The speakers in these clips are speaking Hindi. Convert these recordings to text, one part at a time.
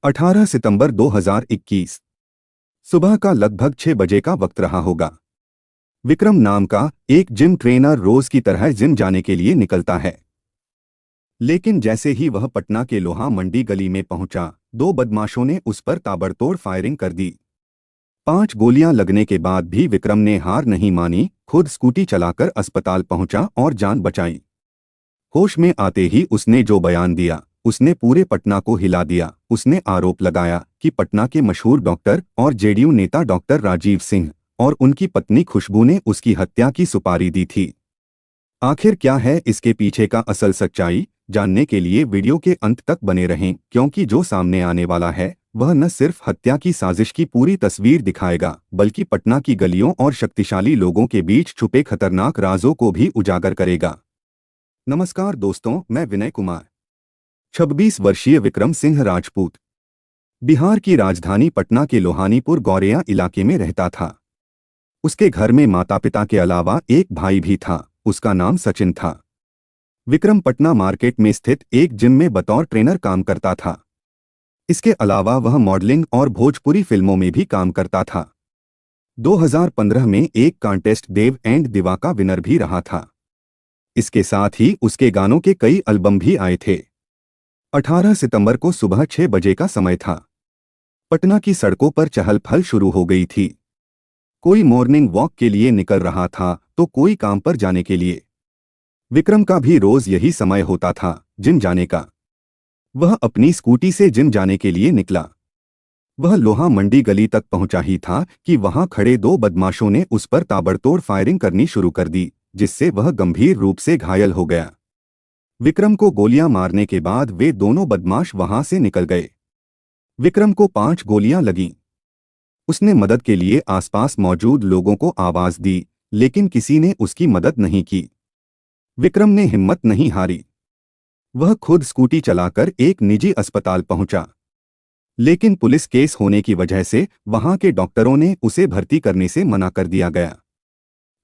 18 सितंबर 2021 सुबह का लगभग 6 बजे का वक्त रहा होगा। विक्रम नाम का एक जिम ट्रेनर रोज की तरह जिम जाने के लिए निकलता है। लेकिन जैसे ही वह पटना के लोहा मंडी गली में पहुंचा, दो बदमाशों ने उस पर ताबड़तोड़ फायरिंग कर दी। 5 गोलियां लगने के बाद भी विक्रम ने हार नहीं मानी, खुद स्कूटी चलाकर अस्पताल पहुंचा और जान बचाई। होश में आते ही उसने जो बयान दिया, उसने पूरे पटना को हिला दिया। उसने आरोप लगाया कि पटना के मशहूर डॉक्टर और जेडीयू नेता डॉक्टर राजीव सिंह और उनकी पत्नी खुशबू ने उसकी हत्या की सुपारी दी थी। आखिर क्या है इसके पीछे का असल सच्चाई? जानने के लिए वीडियो के अंत तक बने रहें, क्योंकि जो सामने आने वाला है वह न सिर्फ हत्या की साजिश की पूरी तस्वीर दिखाएगा, बल्कि पटना की गलियों और शक्तिशाली लोगों के बीच छुपे खतरनाक राजों को भी उजागर करेगा। नमस्कार दोस्तों, मैं विनय कुमार। 26 वर्षीय विक्रम सिंह राजपूत बिहार की राजधानी पटना के लोहानीपुर गौरेया इलाके में रहता था। उसके घर में माता पिता के अलावा एक भाई भी था। उसका नाम सचिन था। विक्रम पटना मार्केट में स्थित एक जिम में बतौर ट्रेनर काम करता था। इसके अलावा वह मॉडलिंग और भोजपुरी फिल्मों में भी काम करता था। 2015 में एक कॉन्टेस्ट देव एंड दिवा का विनर भी रहा था। इसके साथ ही उसके गानों के कई एल्बम भी आए थे। 18 सितंबर को सुबह 6 बजे का समय था। पटना की सड़कों पर चहल पहल शुरू हो गई थी। कोई मॉर्निंग वॉक के लिए निकल रहा था तो कोई काम पर जाने के लिए। विक्रम का भी रोज यही समय होता था, जिम जाने का। वह अपनी स्कूटी से जिम जाने के लिए निकला। वह लोहा मंडी गली तक पहुंचा ही था कि वहां खड़े दो बदमाशों ने उस पर ताबड़तोड़ फायरिंग करनी शुरू कर दी, जिससे वह गंभीर रूप से घायल हो गया। विक्रम को गोलियां मारने के बाद वे दोनों बदमाश वहां से निकल गए। विक्रम को 5 गोलियां लगीं। उसने मदद के लिए आसपास मौजूद लोगों को आवाज दी, लेकिन किसी ने उसकी मदद नहीं की। विक्रम ने हिम्मत नहीं हारी। वह खुद स्कूटी चलाकर एक निजी अस्पताल पहुंचा, लेकिन पुलिस केस होने की वजह से वहां के डॉक्टरों ने उसे भर्ती करने से मना कर दिया गया।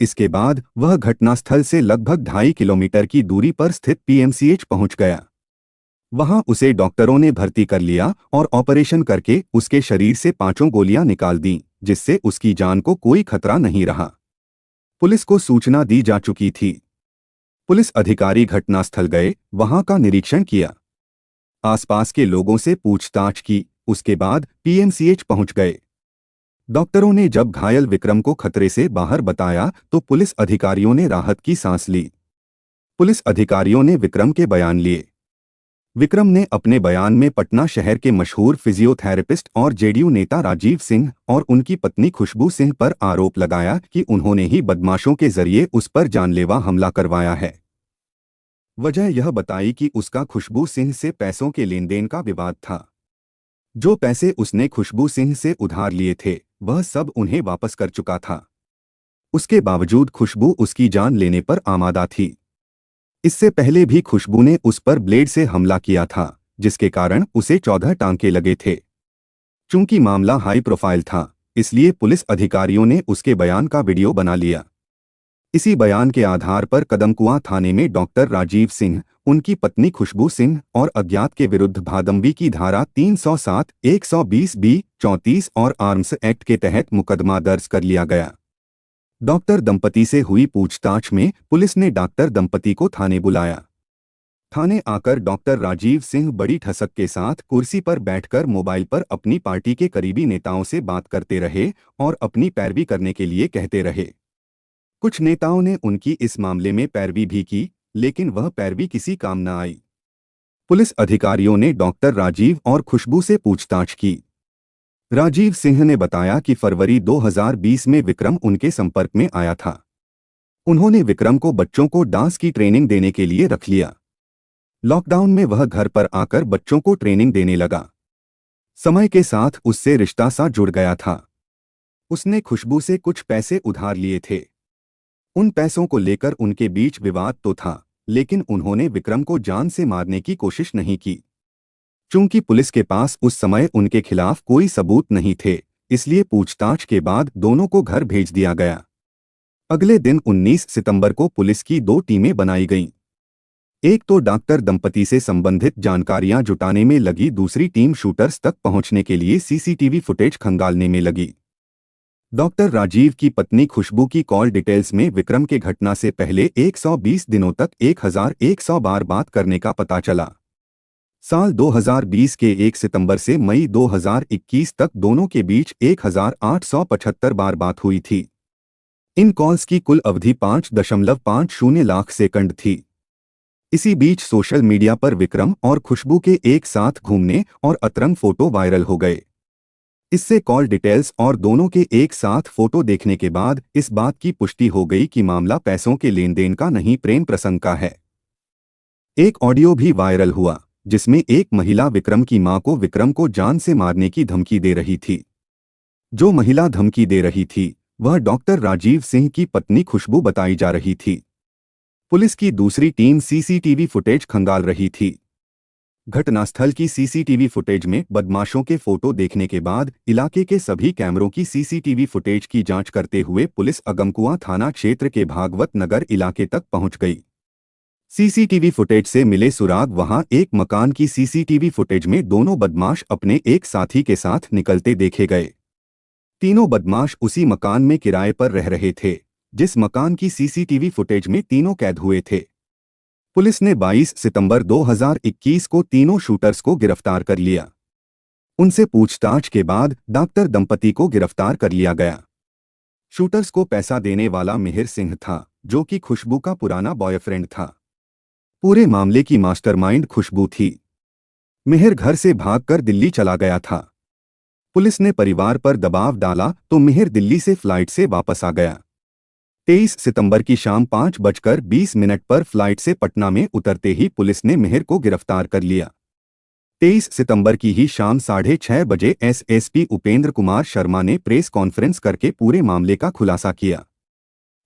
इसके बाद वह घटनास्थल से लगभग 2.5 किलोमीटर की दूरी पर स्थित पीएमसीएच पहुंच गया। वहां उसे डॉक्टरों ने भर्ती कर लिया और ऑपरेशन करके उसके शरीर से 5 गोलियां निकाल दीं, जिससे उसकी जान को कोई खतरा नहीं रहा। पुलिस को सूचना दी जा चुकी थी। पुलिस अधिकारी घटनास्थल गए, वहां का निरीक्षण किया, आसपास के लोगों से पूछताछ की। उसके बाद पीएमसीएच पहुंच गए। डॉक्टरों ने जब घायल विक्रम को खतरे से बाहर बताया तो पुलिस अधिकारियों ने राहत की सांस ली। पुलिस अधिकारियों ने विक्रम के बयान लिए। विक्रम ने अपने बयान में पटना शहर के मशहूर फिजियोथेरेपिस्ट और जेडीयू नेता राजीव सिंह और उनकी पत्नी खुशबू सिंह पर आरोप लगाया कि उन्होंने ही बदमाशों के जरिए उस पर जानलेवा हमला करवाया है। वजह यह बताई कि उसका खुशबू सिंह से पैसों के लेनदेन का विवाद था। जो पैसे उसने खुशबू सिंह से उधार लिए थे, वह सब उन्हें वापस कर चुका था। उसके बावजूद खुशबू उसकी जान लेने पर आमादा थी। इससे पहले भी खुशबू ने उस पर ब्लेड से हमला किया था, जिसके कारण उसे 14 टांके लगे थे। चूंकि मामला हाई प्रोफाइल था, इसलिए पुलिस अधिकारियों ने उसके बयान का वीडियो बना लिया। इसी बयान के आधार पर कदमकुआं थाने में डॉक्टर राजीव सिंह, उनकी पत्नी खुशबू सिंह और अज्ञात के विरुद्ध भादंवी की धारा 307, 120B, 34 और आर्म्स एक्ट के तहत मुकदमा दर्ज कर लिया गया। डॉक्टर दंपति से हुई पूछताछ में पुलिस ने डॉक्टर दंपति को थाने बुलाया। थाने आकर डॉक्टर राजीव सिंह बड़ी ठसक के साथ कुर्सी पर बैठकर मोबाइल पर अपनी पार्टी के करीबी नेताओं से बात करते रहे और अपनी पैरवी करने के लिए कहते रहे। कुछ नेताओं ने उनकी इस मामले में पैरवी भी की, लेकिन वह पैरवी किसी काम न आई। पुलिस अधिकारियों ने डॉक्टर राजीव और खुशबू से पूछताछ की। राजीव सिंह ने बताया कि फरवरी 2020 में विक्रम उनके संपर्क में आया था। उन्होंने विक्रम को बच्चों को डांस की ट्रेनिंग देने के लिए रख लिया। लॉकडाउन में वह घर पर आकर बच्चों को ट्रेनिंग देने लगा। समय के साथ उससे रिश्ता सा जुड़ गया था। उसने खुशबू से कुछ पैसे उधार लिए थे। उन पैसों को लेकर उनके बीच विवाद तो था, लेकिन उन्होंने विक्रम को जान से मारने की कोशिश नहीं की। चूंकि पुलिस के पास उस समय उनके खिलाफ कोई सबूत नहीं थे, इसलिए पूछताछ के बाद दोनों को घर भेज दिया गया। अगले दिन 19 सितंबर को पुलिस की 2 टीमें बनाई गईं। एक तो डॉक्टर दंपति से संबंधित जानकारियां जुटाने में लगी, दूसरी टीम शूटर्स तक पहुंचने के लिए सीसीटीवी फुटेज खंगालने में लगी। डॉक्टर राजीव की पत्नी खुशबू की कॉल डिटेल्स में विक्रम के घटना से पहले 120 दिनों तक 1100 बार बात करने का पता चला। साल 2020 के 1 सितंबर से मई 2021 तक दोनों के बीच 1875 बार बात हुई थी। इन कॉल्स की कुल अवधि 5.50 लाख सेकंड थी। इसी बीच सोशल मीडिया पर विक्रम और खुशबू के एक साथ घूमने और अतरंग फोटो वायरल हो गए। इससे कॉल डिटेल्स और दोनों के एक साथ फोटो देखने के बाद इस बात की पुष्टि हो गई कि मामला पैसों के लेन देन का नहीं, प्रेम प्रसंग का है। एक ऑडियो भी वायरल हुआ जिसमें एक महिला विक्रम की मां को विक्रम को जान से मारने की धमकी दे रही थी। जो महिला धमकी दे रही थी वह डॉक्टर राजीव सिंह की पत्नी खुशबू बताई जा रही थी। पुलिस की दूसरी टीम सीसीटीवी फुटेज खंगाल रही थी। घटनास्थल की सीसीटीवी फुटेज में बदमाशों के फोटो देखने के बाद इलाके के सभी कैमरों की सीसीटीवी फुटेज की जांच करते हुए पुलिस अगमकुआं थाना क्षेत्र के भागवत नगर इलाके तक पहुंच गई। सीसीटीवी फुटेज से मिले सुराग, वहां एक मकान की सीसीटीवी फुटेज में दोनों बदमाश अपने एक साथी के साथ निकलते देखे गए। तीनों बदमाश उसी मकान में किराए पर रह रहे थे जिस मकान की सीसीटीवी फुटेज में तीनों कैद हुए थे। पुलिस ने 22 सितंबर 2021 को तीनों शूटर्स को गिरफ्तार कर लिया। उनसे पूछताछ के बाद डॉक्टर दंपति को गिरफ्तार कर लिया गया। शूटर्स को पैसा देने वाला मिहिर सिंह था जो कि खुशबू का पुराना बॉयफ्रेंड था। पूरे मामले की मास्टरमाइंड खुशबू थी। मिहिर घर से भागकर दिल्ली चला गया था। पुलिस ने परिवार पर दबाव डाला तो मिहिर दिल्ली से फ्लाइट से वापस आ गया। 23 सितंबर की शाम 5:20 पर फ्लाइट से पटना में उतरते ही पुलिस ने मिहिर को गिरफ्तार कर लिया। 23 सितंबर की ही शाम 6:30 बजे एसएसपी उपेंद्र कुमार शर्मा ने प्रेस कॉन्फ्रेंस करके पूरे मामले का खुलासा किया।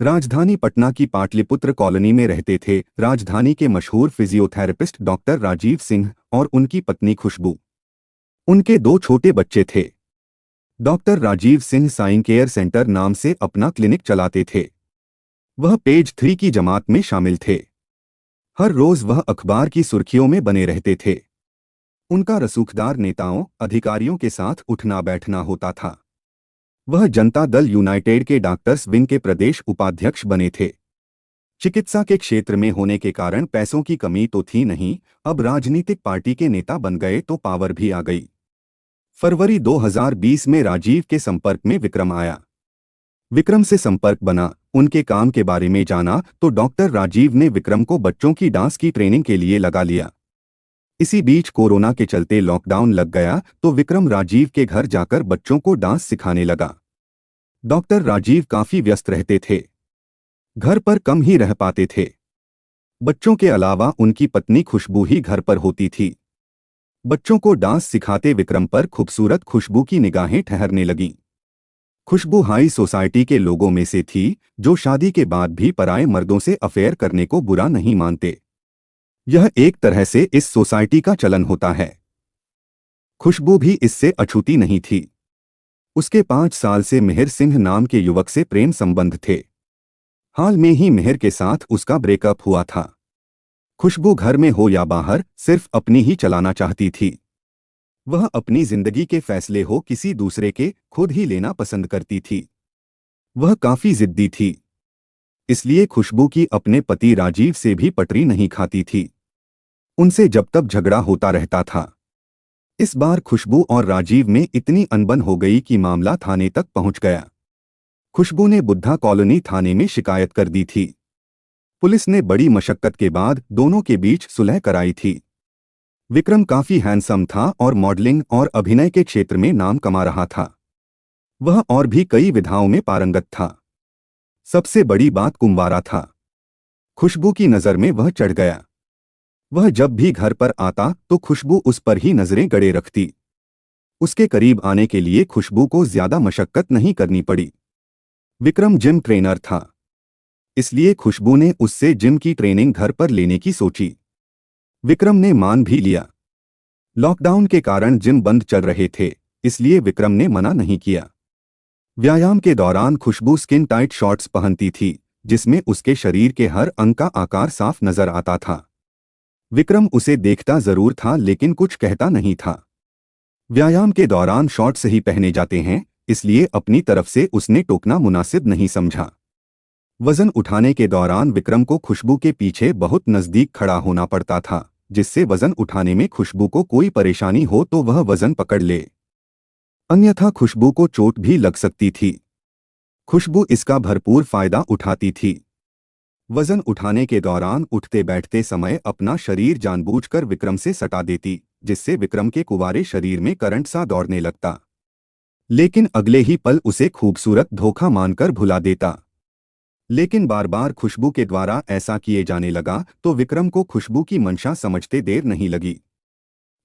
राजधानी पटना की पाटलिपुत्र कॉलोनी में रहते थे राजधानी के मशहूर फिजियोथेरेपिस्ट डॉक्टर राजीव सिंह और उनकी पत्नी खुशबू। उनके 2 छोटे बच्चे थे। Doctor Rajiv Singh sign care centre नाम से अपना क्लिनिक चलाते थे। वह पेज 3 की जमात में शामिल थे। हर रोज वह अखबार की सुर्खियों में बने रहते थे। उनका रसूखदार नेताओं अधिकारियों के साथ उठना बैठना होता था। वह जनता दल यूनाइटेड के डॉक्टर्स विंग के प्रदेश उपाध्यक्ष बने थे। चिकित्सा के क्षेत्र में होने के कारण पैसों की कमी तो थी नहीं, अब राजनीतिक पार्टी के नेता बन गए तो पावर भी आ गई। फरवरी 2020 में राजीव के संपर्क में विक्रम आया। विक्रम से संपर्क बना, उनके काम के बारे में जाना तो डॉक्टर राजीव ने विक्रम को बच्चों की डांस की ट्रेनिंग के लिए लगा लिया। इसी बीच कोरोना के चलते लॉकडाउन लग गया तो विक्रम राजीव के घर जाकर बच्चों को डांस सिखाने लगा। डॉक्टर राजीव काफी व्यस्त रहते थे, घर पर कम ही रह पाते थे। बच्चों के अलावा उनकी पत्नी खुशबू ही घर पर होती थी। बच्चों को डांस सिखाते विक्रम पर खूबसूरत खुशबू की निगाहें ठहरने लगीं। खुशबू हाई सोसाइटी के लोगों में से थी जो शादी के बाद भी पराए मर्दों से अफेयर करने को बुरा नहीं मानते। यह एक तरह से इस सोसाइटी का चलन होता है। खुशबू भी इससे अछूती नहीं थी। उसके 5 साल से मिहिर सिंह नाम के युवक से प्रेम संबंध थे। हाल में ही मिहिर के साथ उसका ब्रेकअप हुआ था। खुशबू घर में हो या बाहर सिर्फ अपनी ही चलाना चाहती थी। वह अपनी जिंदगी के फैसले हो किसी दूसरे के खुद ही लेना पसंद करती थी। वह काफी जिद्दी थी, इसलिए खुशबू की अपने पति राजीव से भी पटरी नहीं खाती थी। उनसे जब तक झगड़ा होता रहता था। इस बार खुशबू और राजीव में इतनी अनबन हो गई कि मामला थाने तक पहुंच गया। खुशबू ने बुद्धा कॉलोनी थाने में शिकायत कर दी थी। पुलिस ने बड़ी मशक्कत के बाद दोनों के बीच सुलह कराई थी। विक्रम काफी हैंडसम था और मॉडलिंग और अभिनय के क्षेत्र में नाम कमा रहा था। वह और भी कई विधाओं में पारंगत था। सबसे बड़ी बात कुंवारा था। खुशबू की नज़र में वह चढ़ गया। वह जब भी घर पर आता तो खुशबू उस पर ही नजरें गड़े रखती। उसके करीब आने के लिए खुशबू को ज्यादा मशक्कत नहीं करनी पड़ी। विक्रम जिम ट्रेनर था, इसलिए खुशबू ने उससे जिम की ट्रेनिंग घर पर लेने की सोची। विक्रम ने मान भी लिया। लॉकडाउन के कारण जिम बंद चल रहे थे, इसलिए विक्रम ने मना नहीं किया। व्यायाम के दौरान खुशबू स्किन टाइट शॉर्ट्स पहनती थी जिसमें उसके शरीर के हर अंग का आकार साफ नजर आता था। विक्रम उसे देखता जरूर था लेकिन कुछ कहता नहीं था। व्यायाम के दौरान शॉर्ट्स ही पहने जाते हैं, इसलिए अपनी तरफ से उसने टोकना मुनासिब नहीं समझा। वजन उठाने के दौरान विक्रम को खुशबू के पीछे बहुत नजदीक खड़ा होना पड़ता था, जिससे वजन उठाने में खुशबू को कोई परेशानी हो तो वह वजन पकड़ ले, अन्यथा खुशबू को चोट भी लग सकती थी। खुशबू इसका भरपूर फायदा उठाती थी। वजन उठाने के दौरान उठते बैठते समय अपना शरीर जानबूझकर विक्रम से सटा देती, जिससे विक्रम के कुंवारे शरीर में करंट सा दौड़ने लगता। लेकिन अगले ही पल उसे खूबसूरत धोखा मानकर भुला देता। लेकिन बार बार खुशबू के द्वारा ऐसा किए जाने लगा तो विक्रम को खुशबू की मंशा समझते देर नहीं लगी।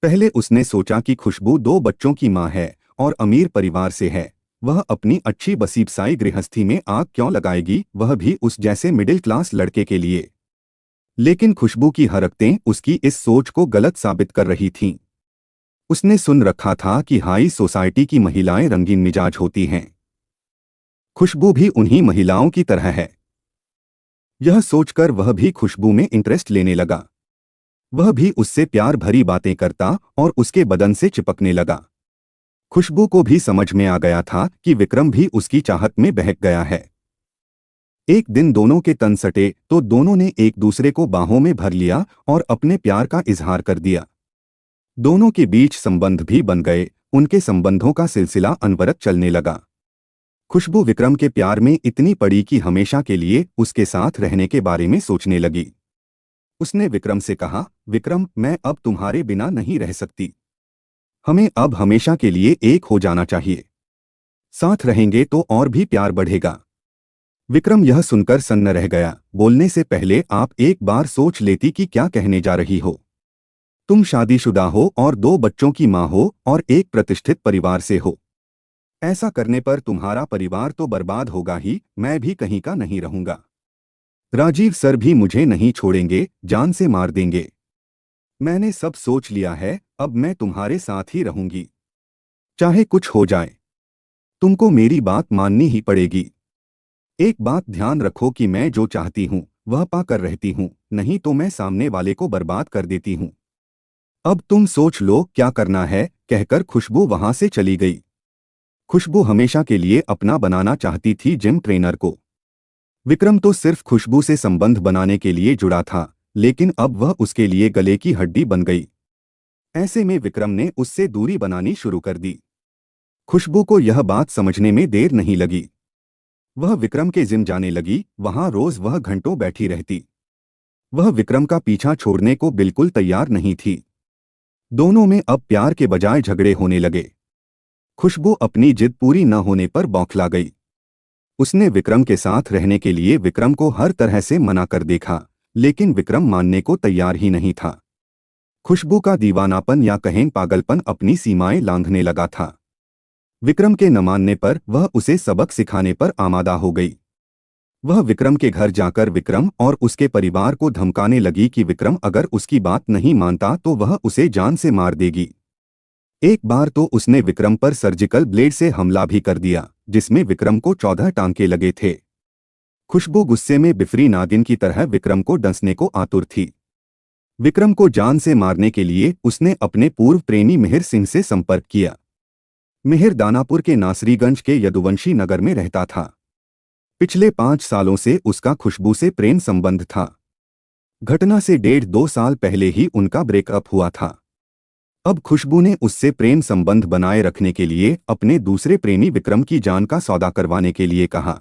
पहले उसने सोचा कि खुशबू 2 बच्चों की मां है और अमीर परिवार से है, वह अपनी अच्छी बसीबसाई गृहस्थी में आग क्यों लगाएगी, वह भी उस जैसे मिडिल क्लास लड़के के लिए। लेकिन खुशबू की हरकतें उसकी इस सोच को गलत साबित कर रही थीं। उसने सुन रखा था कि हाई सोसाइटी की महिलाएं रंगीन मिजाज होती हैं। खुशबू भी उन्हीं महिलाओं की तरह है। यह सोचकर वह भी खुशबू में इंटरेस्ट लेने लगा। वह भी उससे प्यार भरी बातें करता और उसके बदन से चिपकने लगा। खुशबू को भी समझ में आ गया था कि विक्रम भी उसकी चाहत में बहक गया है। एक दिन दोनों के तन सटे तो दोनों ने एक दूसरे को बाहों में भर लिया और अपने प्यार का इजहार कर दिया। दोनों के बीच संबंध भी बन गए। उनके संबंधों का सिलसिला अनवरत चलने लगा। खुशबू विक्रम के प्यार में इतनी पड़ी कि हमेशा के लिए उसके साथ रहने के बारे में सोचने लगी। उसने विक्रम से कहा, विक्रम, मैं अब तुम्हारे बिना नहीं रह सकती। हमें अब हमेशा के लिए एक हो जाना चाहिए। साथ रहेंगे तो और भी प्यार बढ़ेगा। विक्रम यह सुनकर सन्न रह गया। बोलने से पहले आप एक बार सोच लेती कि क्या कहने जा रही हो। तुम शादीशुदा हो और 2 बच्चों की मां हो और एक प्रतिष्ठित परिवार से हो। ऐसा करने पर तुम्हारा परिवार तो बर्बाद होगा ही, मैं भी कहीं का नहीं रहूंगा। राजीव सर भी मुझे नहीं छोड़ेंगे, जान से मार देंगे। मैंने सब सोच लिया है, अब मैं तुम्हारे साथ ही रहूंगी, चाहे कुछ हो जाए। तुमको मेरी बात माननी ही पड़ेगी। एक बात ध्यान रखो कि मैं जो चाहती हूँ वह पाकर रहती हूँ, नहीं तो मैं सामने वाले को बर्बाद कर देती हूँ। अब तुम सोच लो क्या करना है, कहकर खुशबू वहां से चली गई। खुशबू हमेशा के लिए अपना बनाना चाहती थी जिम ट्रेनर को। विक्रम तो सिर्फ खुशबू से संबंध बनाने के लिए जुड़ा था, लेकिन अब वह उसके लिए गले की हड्डी बन गई। ऐसे में विक्रम ने उससे दूरी बनानी शुरू कर दी। खुशबू को यह बात समझने में देर नहीं लगी। वह विक्रम के जिम जाने लगी। वहां रोज वह घंटों बैठी रहती। वह विक्रम का पीछा छोड़ने को बिल्कुल तैयार नहीं थी। दोनों में अब प्यार के बजाय झगड़े होने लगे। खुशबू अपनी जिद पूरी न होने पर बौखला गई। उसने विक्रम के साथ रहने के लिए विक्रम को हर तरह से मना कर देखा, लेकिन विक्रम मानने को तैयार ही नहीं था। खुशबू का दीवानापन या कहें पागलपन अपनी सीमाएं लांघने लगा था। विक्रम के न मानने पर वह उसे सबक सिखाने पर आमादा हो गई। वह विक्रम के घर जाकर विक्रम और उसके परिवार को धमकाने लगी कि विक्रम अगर उसकी बात नहीं मानता तो वह उसे जान से मार देगी। एक बार तो उसने विक्रम पर सर्जिकल ब्लेड से हमला भी कर दिया, जिसमें विक्रम को 14 टांके लगे थे। खुशबू गुस्से में बिफरी नागिन की तरह विक्रम को डंसने को आतुर थी। विक्रम को जान से मारने के लिए उसने अपने पूर्व प्रेमी मिहिर सिंह से संपर्क किया। मिहिर दानापुर के नासरीगंज के यदुवंशी नगर में रहता था। पिछले 5 सालों से उसका खुशबू से प्रेम संबंध था। घटना से 1.5-2 साल पहले ही उनका ब्रेकअप हुआ था। अब खुशबू ने उससे प्रेम संबंध बनाए रखने के लिए अपने दूसरे प्रेमी विक्रम की जान का सौदा करवाने के लिए कहा।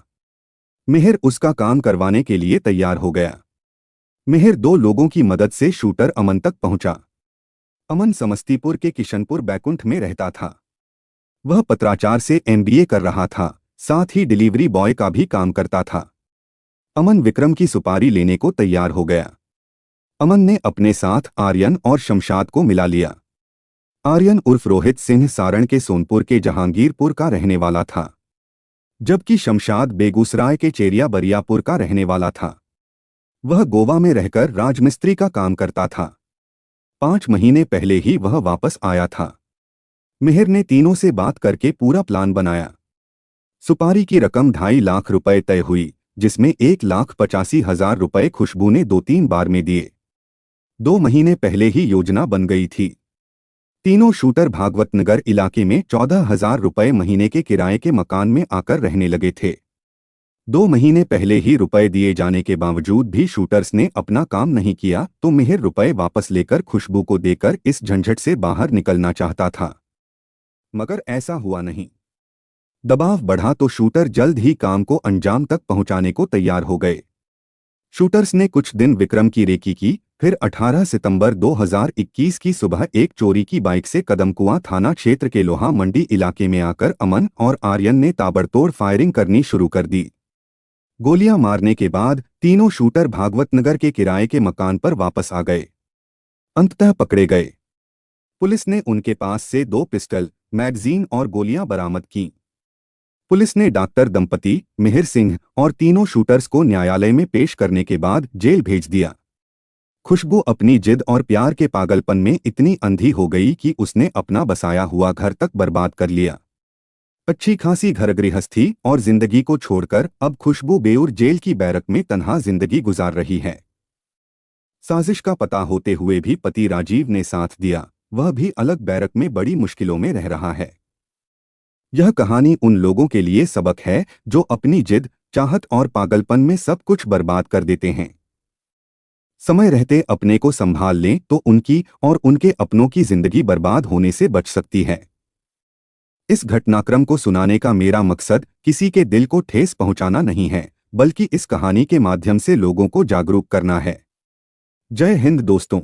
मिहिर उसका काम करवाने के लिए तैयार हो गया। मिहिर 2 लोगों की मदद से शूटर अमन तक पहुंचा। अमन समस्तीपुर के किशनपुर बैकुंठ में रहता था। वह पत्राचार से MBA कर रहा था, साथ ही डिलीवरी बॉय का भी काम करता था। अमन विक्रम की सुपारी लेने को तैयार हो गया। अमन ने अपने साथ आर्यन और शमशाद को मिला लिया। आर्यन उर्फ रोहित सिंह सारण के सोनपुर के जहांगीरपुर का रहने वाला था, जबकि शमशाद बेगूसराय के चेरिया बरियापुर का रहने वाला था। वह गोवा में रहकर राजमिस्त्री का काम करता था। 5 महीने पहले ही वह वापस आया था। मिहिर ने तीनों से बात करके पूरा प्लान बनाया। सुपारी की रकम 2.5 लाख रुपए तय हुई, जिसमें 1,85,000 रुपए खुशबू ने 2-3 बार में दिए। 2 महीने पहले ही योजना बन गई थी। तीनों शूटर भागवतनगर इलाके में 14,000 रुपये महीने के किराए के मकान में आकर रहने लगे थे। 2 महीने पहले ही रुपए दिए जाने के बावजूद भी शूटर्स ने अपना काम नहीं किया तो मिहिर रुपए वापस लेकर खुशबू को देकर इस झंझट से बाहर निकलना चाहता था, मगर ऐसा हुआ नहीं। दबाव बढ़ा तो शूटर जल्द ही काम को अंजाम तक पहुंचाने को तैयार हो गए। शूटर्स ने कुछ दिन विक्रम की रेकी की, फिर 18 सितंबर 2021 की सुबह एक चोरी की बाइक से कदमकुआं थाना क्षेत्र के लोहा मंडी इलाके में आकर अमन और आर्यन ने ताबड़तोड़ फायरिंग करनी शुरू कर दी। गोलियां मारने के बाद तीनों शूटर भागवतनगर के किराए के मकान पर वापस आ गए। अंततः पकड़े गए। पुलिस ने उनके पास से 2 पिस्टल, मैगजीन और गोलियां बरामद की। पुलिस ने डॉक्टर दंपति, मिहिर सिंह और तीनों शूटर्स को न्यायालय में पेश करने के बाद जेल भेज दिया। खुशबू अपनी जिद और प्यार के पागलपन में इतनी अंधी हो गई कि उसने अपना बसाया हुआ घर तक बर्बाद कर लिया। अच्छी खासी घर गृहस्थी और जिंदगी को छोड़कर अब खुशबू बेऊर जेल की बैरक में तन्हा जिंदगी गुजार रही है। साजिश का पता होते हुए भी पति राजीव ने साथ दिया, वह भी अलग बैरक में बड़ी मुश्किलों में रह रहा है। यह कहानी उन लोगों के लिए सबक है जो अपनी जिद, चाहत और पागलपन में सब कुछ बर्बाद कर देते हैं। समय रहते अपने को संभाल लें तो उनकी और उनके अपनों की जिंदगी बर्बाद होने से बच सकती है। इस घटनाक्रम को सुनाने का मेरा मकसद किसी के दिल को ठेस पहुंचाना नहीं है, बल्कि इस कहानी के माध्यम से लोगों को जागरूक करना है। जय हिंद दोस्तों।